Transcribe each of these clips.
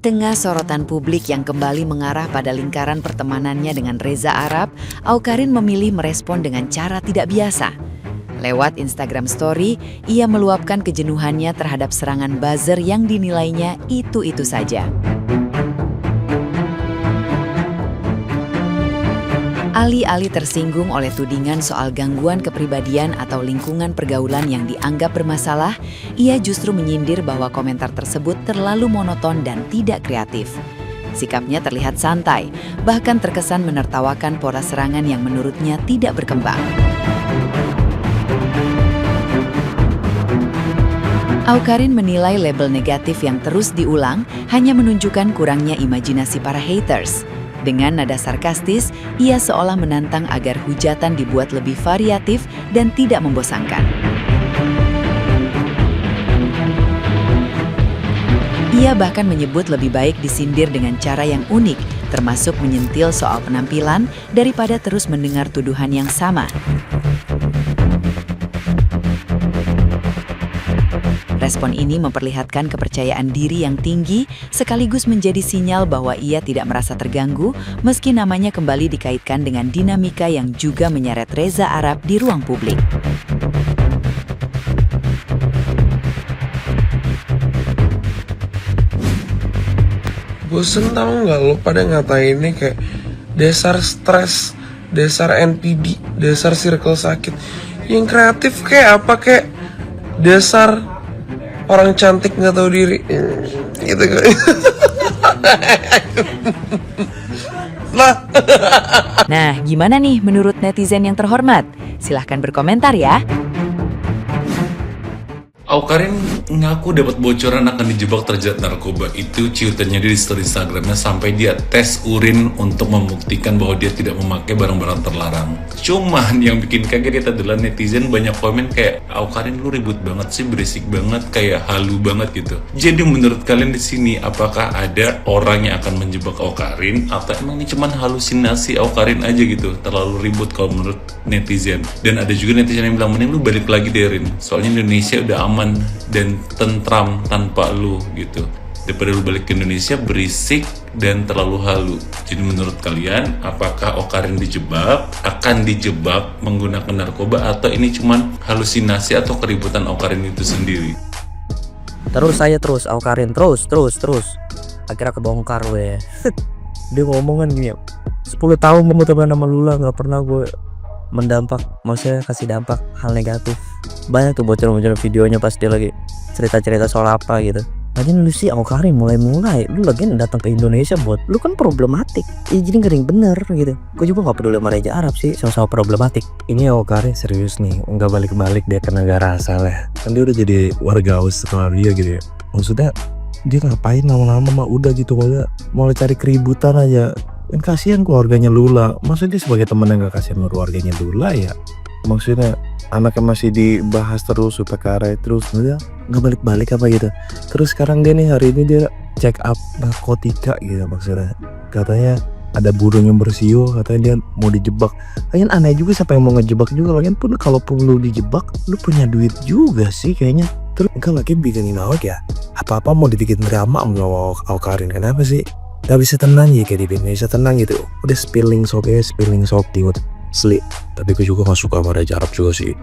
tengah sorotan publik yang kembali mengarah pada lingkaran pertemanannya dengan Reza Arab, Awkarin memilih merespon dengan cara tidak biasa. Lewat Instagram Story, ia meluapkan kejenuhannya terhadap serangan buzzer yang dinilainya itu-itu saja. Alih-alih tersinggung oleh tudingan soal gangguan kepribadian atau lingkungan pergaulan yang dianggap bermasalah, ia justru menyindir bahwa komentar tersebut terlalu monoton dan tidak kreatif. Sikapnya terlihat santai, bahkan terkesan menertawakan pola serangan yang menurutnya tidak berkembang. Awkarin menilai label negatif yang terus diulang hanya menunjukkan kurangnya imajinasi para haters. Dengan nada sarkastis, ia seolah menantang agar hujatan dibuat lebih variatif dan tidak membosankan. Ia bahkan menyebut lebih baik disindir dengan cara yang unik, termasuk menyentil soal penampilan daripada terus mendengar tuduhan yang sama. Respon ini memperlihatkan kepercayaan diri yang tinggi, sekaligus menjadi sinyal bahwa ia tidak merasa terganggu meski namanya kembali dikaitkan dengan dinamika yang juga menyeret Reza Arab di ruang publik. Bosen tau gak lo pada ngatainnya kayak dasar stres, dasar NPD, dasar circle sakit. Yang kreatif kayak apa, kayak dasar orang cantik nggak tahu diri, gitu kan? Nah, gimana nih menurut netizen yang terhormat? Silahkan berkomentar ya. Awkarin ngaku dapat bocoran akan dijebak terjerat narkoba. Itu ciutannya dia di story Instagramnya sampai dia tes urin untuk membuktikan bahwa dia tidak memakai barang-barang terlarang. Cuman yang bikin kaget adalah netizen banyak komen kayak, Awkarin lu ribut banget sih, berisik banget, kayak halu banget gitu. Jadi menurut kalian di sini apakah ada orang yang akan menjebak Awkarin atau emang ini cuman halusinasi Awkarin aja gitu? Terlalu ribut kalau menurut netizen. Dan ada juga netizen yang bilang, mending lu balik lagi deh Rin, soalnya Indonesia udah aman dan tentram tanpa lu gitu, daripada lu balik ke Indonesia berisik dan terlalu halu. Jadi menurut kalian apakah Awkarin akan dijebak menggunakan narkoba atau ini cuman halusinasi atau keributan Awkarin itu sendiri? Terus Awkarin terus akhirnya kebongkar weh. Dia ngomongan gini, 10 tahun gue teman sama Lula gak pernah gue maksudnya kasih dampak hal negatif. Banyak tuh bocor-bocor videonya pas dia lagi cerita-cerita soal apa gitu. Lagian lu sih Awkarin mulai lu lagi datang ke Indonesia buat lu kan problematik, jadi ngering bener gitu. Gue juga gak peduli sama Reza Arab sih, sama-sama problematik. Ini Awkarin serius nih, nggak balik-balik dia ke negara asalnya. Kan dia udah jadi warga Australia gitu ya. Maksudnya dia ngapain lama-lama mah udah gitu, mulai cari keributan aja. Kan kasihan keluarganya Lula. Maksudnya dia sebagai temen yang gak kasihan keluarganya Lula ya. Maksudnya anaknya masih dibahas terus, UPKR terus, udah nggak balik-balik apa gitu. Terus sekarang dia nih hari ini dia check up narkotika gitu maksudnya. Katanya ada burung yang bersio, katanya dia mau dijebak. Kayaknya aneh juga siapa yang mau ngejebak juga. Lagian pun kalaupun lu dijebak, lu punya duit juga sih kayaknya. Terus enggak lagi bikinin awak ya. Apa-apa mau dibikin drama sama Awkarin, kenapa sih? Gak bisa tenang ya kayak di Indonesia, tenang gitu. Udah spilling soap tinggal sleep. Tapi gue juga gak suka sama Reza Arab juga sih.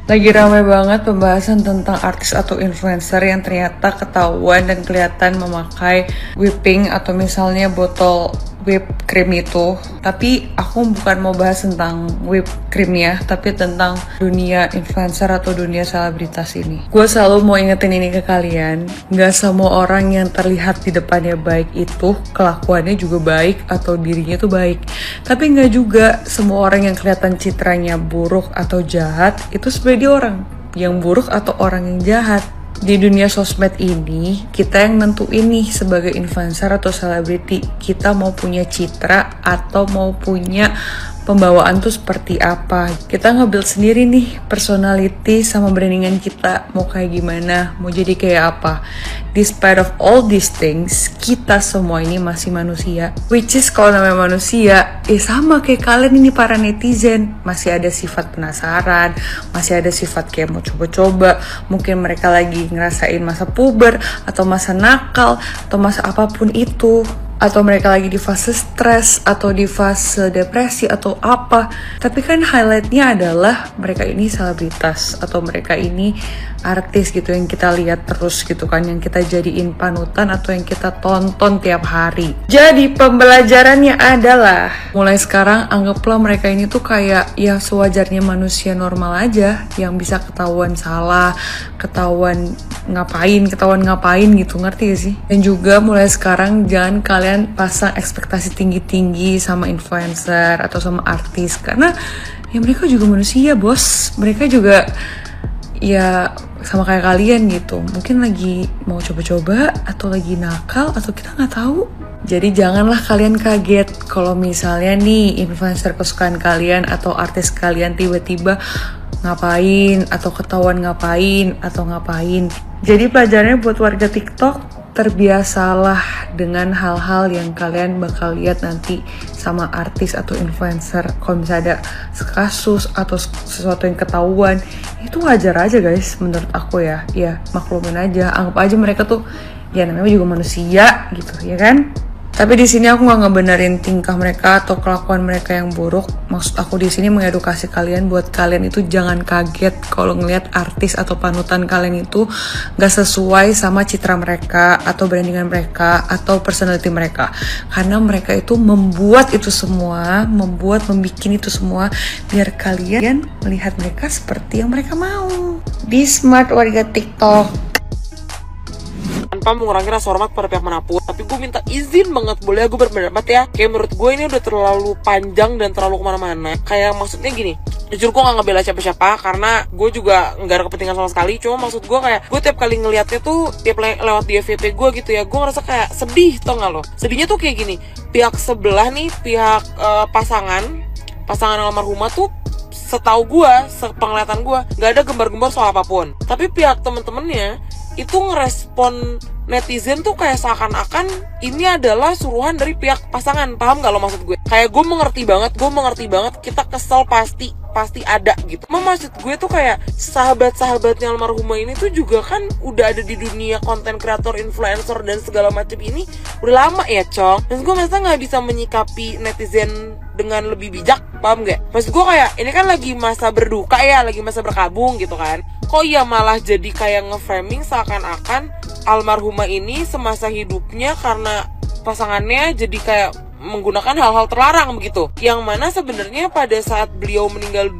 Lagi ramai banget pembahasan tentang artis atau influencer yang ternyata ketahuan dan kelihatan memakai whipping atau misalnya botol whip cream itu. Tapi aku bukan mau bahas tentang whip creamnya, tapi tentang dunia influencer atau dunia selebritas ini. Gue selalu mau ingetin ini ke kalian, gak semua orang yang terlihat di depannya baik itu kelakuannya juga baik atau dirinya tuh baik. Tapi gak juga semua orang yang kelihatan citranya buruk atau jahat itu sebenarnya dia orang yang buruk atau orang yang jahat. Di dunia sosmed ini, kita yang nentuin nih sebagai influencer atau selebriti, kita mau punya citra atau mau punya pembawaan tuh seperti apa. Kita nge-build sendiri nih personality sama brandingan kita mau kayak gimana, mau jadi kayak apa. Despite of all these things, kita semua ini masih manusia. Which is kalau namanya manusia, sama kayak kalian ini para netizen. Masih ada sifat penasaran, masih ada sifat kayak mau coba-coba. Mungkin mereka lagi ngerasain masa puber, atau masa nakal, atau masa apapun itu. Atau mereka lagi di fase stres, atau di fase depresi, atau apa. Tapi kan highlightnya adalah mereka ini selebritas, atau mereka ini artis gitu yang kita lihat terus gitu kan, yang kita jadiin panutan atau yang kita tonton tiap hari. Jadi pembelajarannya adalah mulai sekarang anggaplah mereka ini tuh kayak ya sewajarnya manusia normal aja, yang bisa ketahuan salah, ketahuan ngapain gitu, ngerti gak sih? Dan juga mulai sekarang jangan kalian pasang ekspektasi tinggi-tinggi sama influencer atau sama artis, karena ya mereka juga manusia bos, mereka juga ya sama kayak kalian gitu, mungkin lagi mau coba-coba atau lagi nakal atau kita nggak tahu. Jadi janganlah kalian kaget kalau misalnya nih influencer kesukaan kalian atau artis kalian tiba-tiba ngapain atau ketahuan ngapain. Jadi pelajarannya buat warga TikTok, terbiasalah dengan hal-hal yang kalian bakal lihat nanti sama artis atau influencer. Kalau misalnya ada kasus atau sesuatu yang ketahuan, itu wajar aja guys menurut aku ya. Ya maklumin aja, anggap aja mereka tuh ya namanya juga manusia gitu ya kan. Tapi di sini aku nggak ngebenerin tingkah mereka atau kelakuan mereka yang buruk. Maksud aku di sini mengedukasi kalian buat kalian itu jangan kaget kalau ngelihat artis atau panutan kalian itu nggak sesuai sama citra mereka atau brandingan mereka atau personality mereka. Karena mereka itu membuat itu semua, membuat itu semua biar kalian melihat mereka seperti yang mereka mau. Be smart warga TikTok. Tanpa mengurangi rasa hormat pada pihak manapun, tapi gue minta izin banget, boleh gue berpendapat ya. Kayak menurut gue ini udah terlalu panjang dan terlalu kemana-mana. Kayak maksudnya gini, jujur gue gak ngebela siapa-siapa karena gue juga gak ada kepentingan sama sekali. Cuma maksud gue kayak gue tiap kali ngeliatnya tuh tiap lewat di FYP gue gitu ya, gue ngerasa kayak sedih, tau gak lo? Sedihnya tuh kayak gini, pihak sebelah nih, pihak pasangan almarhumah tuh setahu gue, sepenglihatan gue gak ada gembar-gembar soal apapun. Tapi pihak temen-temennya itu ngerespon netizen tuh kayak seakan-akan ini adalah suruhan dari pihak pasangan. Paham gak lo maksud gue? Kayak gue mengerti banget kita kesel pasti ada gitu. Maksud gue tuh kayak sahabat-sahabatnya almarhumah ini tuh juga kan udah ada di dunia konten kreator, influencer dan segala macam ini udah lama ya cong. Dan gue masa gak bisa menyikapi netizen dengan lebih bijak, paham gak? Maksud gue kayak ini kan lagi masa berduka ya, lagi masa berkabung gitu kan. Kok ya malah jadi kayak nge-framing seakan-akan almarhumah ini semasa hidupnya karena pasangannya jadi kayak menggunakan hal-hal terlarang begitu. Yang mana sebenarnya pada saat beliau meninggal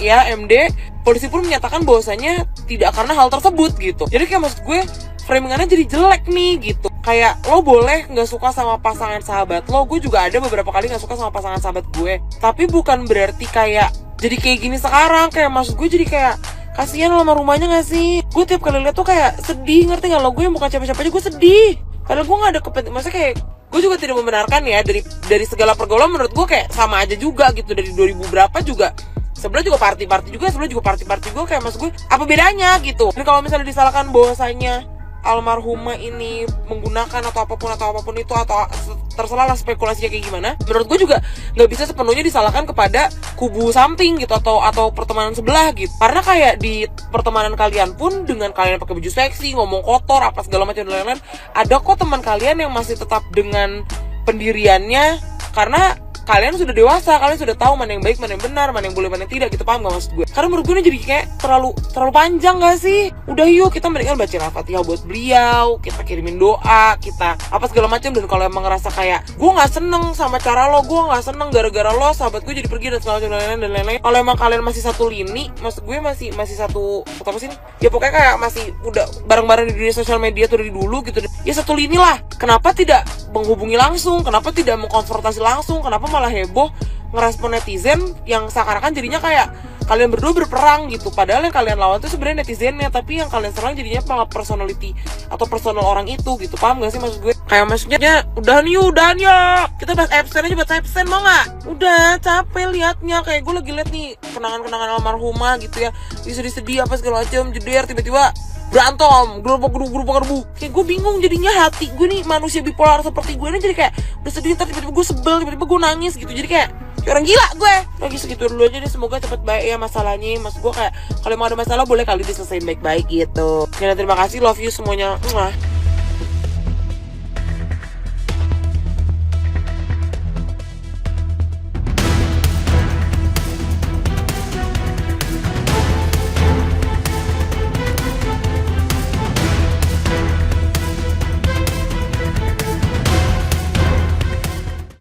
ya MD, polisi pun menyatakan bahwasanya tidak karena hal tersebut gitu. Jadi kayak maksud gue framingannya jadi jelek nih gitu. Kayak lo boleh gak suka sama pasangan sahabat lo, gue juga ada beberapa kali gak suka sama pasangan sahabat gue, tapi bukan berarti kayak jadi kayak gini sekarang. Kayak maksud gue jadi kayak kasihan sama rumahnya gak sih? Gue tiap kali lihat tuh kayak sedih, ngerti gak lo? Gue yang bukan siapa-siapa aja gue sedih. Padahal gue gak ada kepentingan, maksudnya kayak gue juga tidak membenarkan ya dari segala pergaulan. Menurut gue kayak sama aja juga gitu, dari 2000 berapa juga sebelah juga party juga, sebelah juga party juga. Kayak maksud gue apa bedanya gitu. Dan kalau misalnya disalahkan bahwasanya almarhumah ini menggunakan atau apapun itu, atau terserah lah spekulasinya kayak gimana, menurut gue juga nggak bisa sepenuhnya disalahkan kepada kubu samping gitu atau pertemanan sebelah gitu. Karena kayak di pertemanan kalian pun dengan kalian pakai baju seksi, ngomong kotor, apa segala macam dan lain-lain, ada kok teman kalian yang masih tetap dengan pendiriannya karena kalian sudah dewasa, kalian sudah tahu mana yang baik, mana yang benar, mana yang boleh, mana yang tidak gitu, paham gak maksud gue? Karena menurut gue ini jadi kayak terlalu panjang gak sih? Udah yuk kita mendingan baca Al-Fatihah buat beliau, kita kirimin doa, kita apa segala macam. Dan kalau emang ngerasa kayak gue gak seneng sama cara lo, gue gak seneng gara-gara lo sahabat gue jadi pergi dan segala macam dan lain-lain. Kalau emang kalian masih satu lini, maksud gue masih satu apa sih? Ya pokoknya kayak masih udah bareng-bareng di dunia sosial media tuh dari dulu gitu. Ya satu lini lah. Kenapa tidak menghubungi langsung? Kenapa tidak mengkonfrontasi langsung? Kenapa malah heboh ngerespon netizen yang seakan-akan jadinya kayak kalian berdua berperang gitu, padahal yang kalian lawan itu sebenarnya netizennya, tapi yang kalian serang jadinya malah personality atau personal orang itu gitu, paham gak sih maksud gue? Kayak maksudnya udahan yuk, kita bahas absen aja, bahas absen mau nggak? Udah capek liatnya, kayak gue lagi liat nih kenangan-kenangan almarhumah gitu ya, sedih-sedih apa segala macam, jeder tiba-tiba berantem, gerubuk, kayak gue bingung jadinya. Hati gue nih manusia bipolar seperti gue ini jadi kayak udah sedih, ntar tiba-tiba gue sebel, tiba-tiba gue nangis gitu, jadi kayak orang gila gue. Lagi segitu dulu aja deh, semoga cepet baik ya masalahnya. Mas gue kayak kalau mau ada masalah boleh kali diselesain baik-baik gitu. Oke, terima kasih, love you semuanya.